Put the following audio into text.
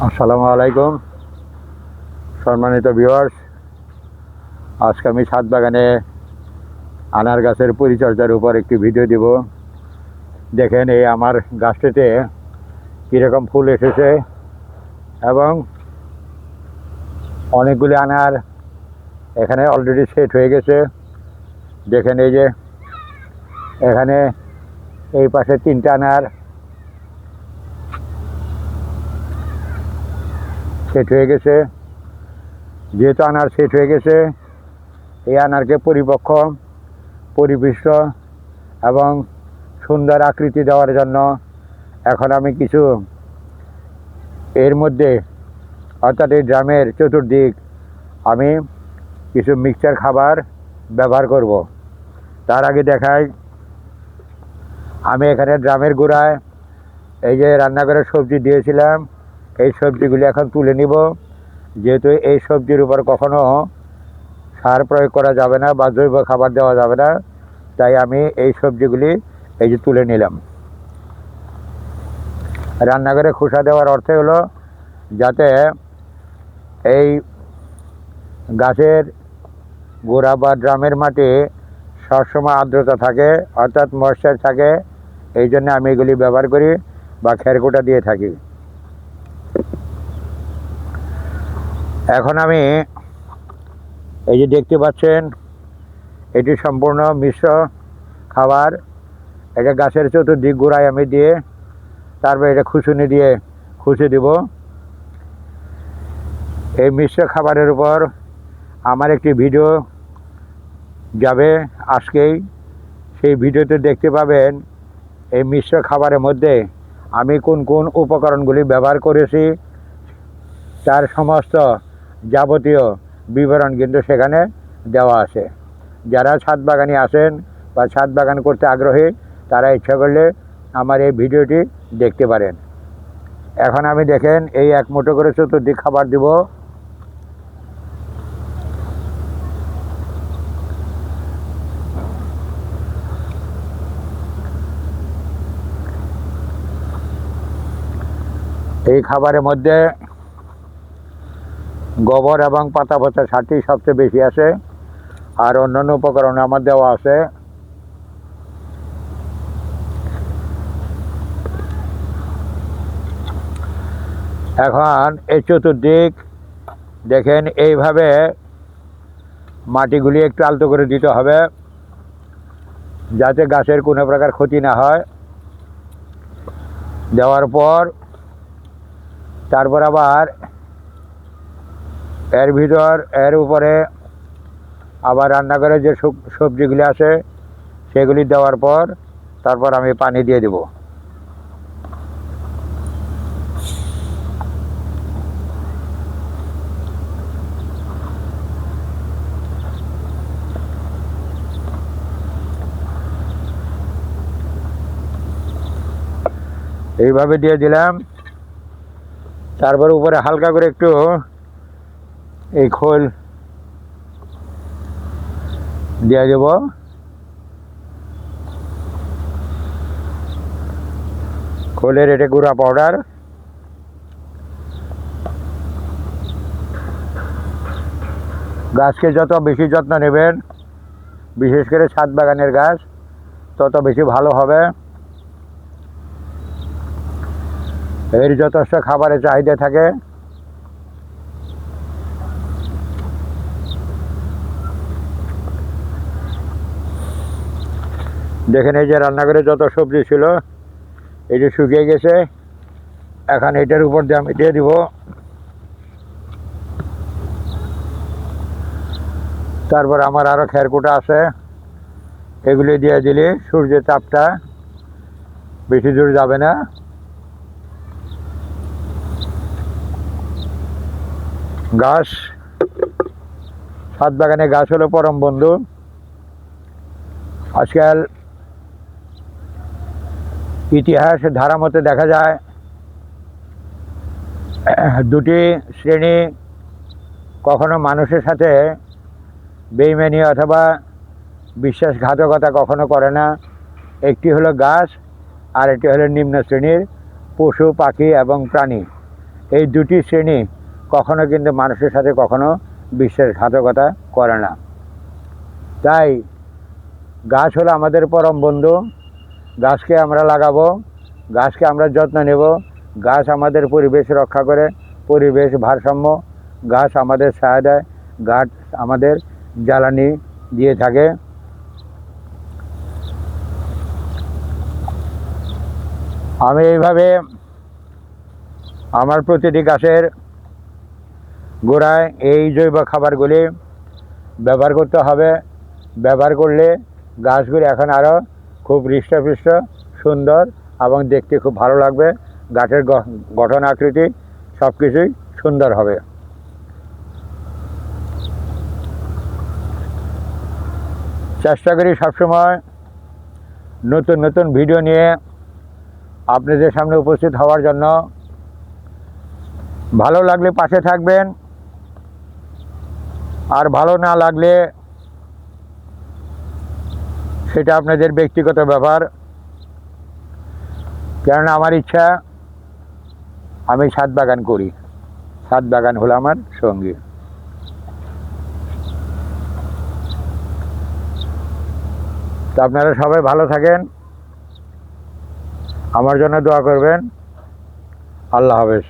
আসসালামু আলাইকুম সম্মানিত ভিউয়ার্স। আজকে আমি ছাদ বাগানে আনার গাছের পরিচর্যার উপর একটি ভিডিও দিব। দেখেন এই আমার গাছটিতে কীরকম ফুল এসেছে এবং অনেকগুলি আনার এখানে অলরেডি সেট হয়ে গেছে। দেখেন এই যে এখানে এই পাশে 3টা আনার সেট হয়ে গেছে। যেহেতু আনার সেট হয়ে গেছে, এই আনারকে পরিপক্ক, পরিপুষ্ট এবং সুন্দর আকৃতি দেওয়ার জন্য এখন আমি কিছু এর মধ্যে অর্থাৎ এই ড্রামের চতুর্দিক আমি কিছু মিক্সচার খাবার ব্যবহার করব। তার আগে দেখাই, আমি এখানে ড্রামের গোড়ায় এই যে রান্নাঘরের সবজি দিয়েছিলাম, এই সবজিগুলি এখন তুলে নিব। যেহেতু এই সবজির উপর কখনো সার প্রয়োগ করা যাবে না বা জৈব খাবার দেওয়া যাবে না, তাই আমি এই সবজিগুলি এই যে তুলে নিলাম। রান্নাঘরে খোসা দেওয়ার অর্থ হলো যাতে এই গাছের গোড়া বা ড্রামের মাটি সবসময় আর্দ্রতা থাকে, অর্থাৎ ময়েশ্চার থাকে। এই জন্য আমি এগুলি ব্যবহার করি বা খেরকুটা দিয়ে থাকি। এখন আমি এই যে দেখতে পাচ্ছেন, এটি সম্পূর্ণ মিশ্র খাবার। এটা গাছের চতুর্দিক গোড়ায় আমি দিয়ে তারপর এটা খুসুনি দিয়ে খুশে দিব। এই মিশ্র খাবারের উপর আমার একটি ভিডিও যাবে আজকেই। সেই ভিডিওতে দেখতে পাবেন এই মিশ্র খাবারের মধ্যে আমি কোন কোন উপকরণগুলি ব্যবহার করেছি, তার সমস্ত যাবতীয় বিবরণ কিন্তু সেখানে দেওয়া আছে। যারা ছাদ বাগানি আছেন বা ছাদ বাগান করতে আগ্রহী, তারা ইচ্ছা করলে আমার এই ভিডিওটি দেখতে পারেন। এখন আমি দেখেন এই 1 মুঠো করে চতুর্দিক খাবার দিব। এই খাবারের মধ্যে গোবর এবং পাতা পচা সারটি সবচেয়ে বেশি আছে, আর অন্যান্য উপকরণ আমার দেওয়া আছে। এখন এই চতুর্দিক দেখেন এইভাবে মাটিগুলি একটু আলতো করে দিতে হবে যাতে গাছের কোনো প্রকার ক্ষতি না হয়। দেওয়ার পর তারপর আবার এর উপরে আবার রান্নাঘরে যে সবজিগুলি আছে সেগুলি দেওয়ার পর তারপর আমি পানি দিয়ে দেব। এইভাবে দিয়ে দিলাম। তারপর উপরে হালকা করে একটু এই খোল দিয়ে দেব। খোলের এটা গুঁড়া পাউডার। গাছকে যত বেশি যত্ন নেবেন, বিশেষ করে ছাদ বাগানের গাছ, তত বেশি ভালো হবে। এর যথেষ্ট খাবারের চাহিদা থাকে। দেখেন এই যে রান্নাঘরে যত সবজি ছিল এই যে শুকিয়ে গেছে। এখন এটার উপর দিয়ে আমি দিয়ে দিব। তারপর আমার আরও খেরকুটা আছে, এগুলি দিয়ে দিলে সূর্যের তাপটা বেশি দূর যাবে না। গাছ, ছাদ বাগানে গাছ হলো পরম বন্ধু। আজকাল ইতিহাস ধারা মতে দেখা যায় দুটি শ্রেণী কখনো মানুষের সাথে বেইমানি অথবা বিশ্বাসঘাতকতা কখনো করে না। একটি হলো গাছ আর একটি হলো নিম্ন শ্রেণীর পশু পাখি এবং প্রাণী। এই দুটি শ্রেণী কখনো কিন্তু মানুষের সাথে কখনো বিশ্বাসঘাতকতা করে না। তাই গাছ হলো আমাদের পরম বন্ধু। গাছকে আমরা লাগাবো, গাছকে আমরা যত্ন নেব। গাছ আমাদের পরিবেশ রক্ষা করে, পরিবেশ ভারসাম্য। গাছ আমাদের ছায়া দেয়, গাছ আমাদের জ্বালানি দিয়ে থাকে। আমি এইভাবে আমার প্রতিটি গাছের গোড়ায় এই জৈব খাবারগুলি ব্যবহার করতে হবে। ব্যবহার করলে গাছগুলি এখন আরও খুব হৃষ্টপুষ্ট, সুন্দর এবং দেখতে খুব ভালো লাগবে। গাছের গঠন আকৃতি সব কিছুই সুন্দর হবে। চেষ্টা করি সবসময় নতুন নতুন ভিডিও নিয়ে আপনাদের সামনে উপস্থিত হওয়ার জন্য। ভালো লাগলে পাশে থাকবেন, আর ভালো না লাগলে সেটা আপনাদের ব্যক্তিগত ব্যাপার। কেননা আমার ইচ্ছা আমি ছাদ বাগান করি, ছাদ বাগান হলো আমার সঙ্গী। তো আপনারা সবাই ভালো থাকেন, আমার জন্য দোয়া করবেন। আল্লাহ হাফেজ।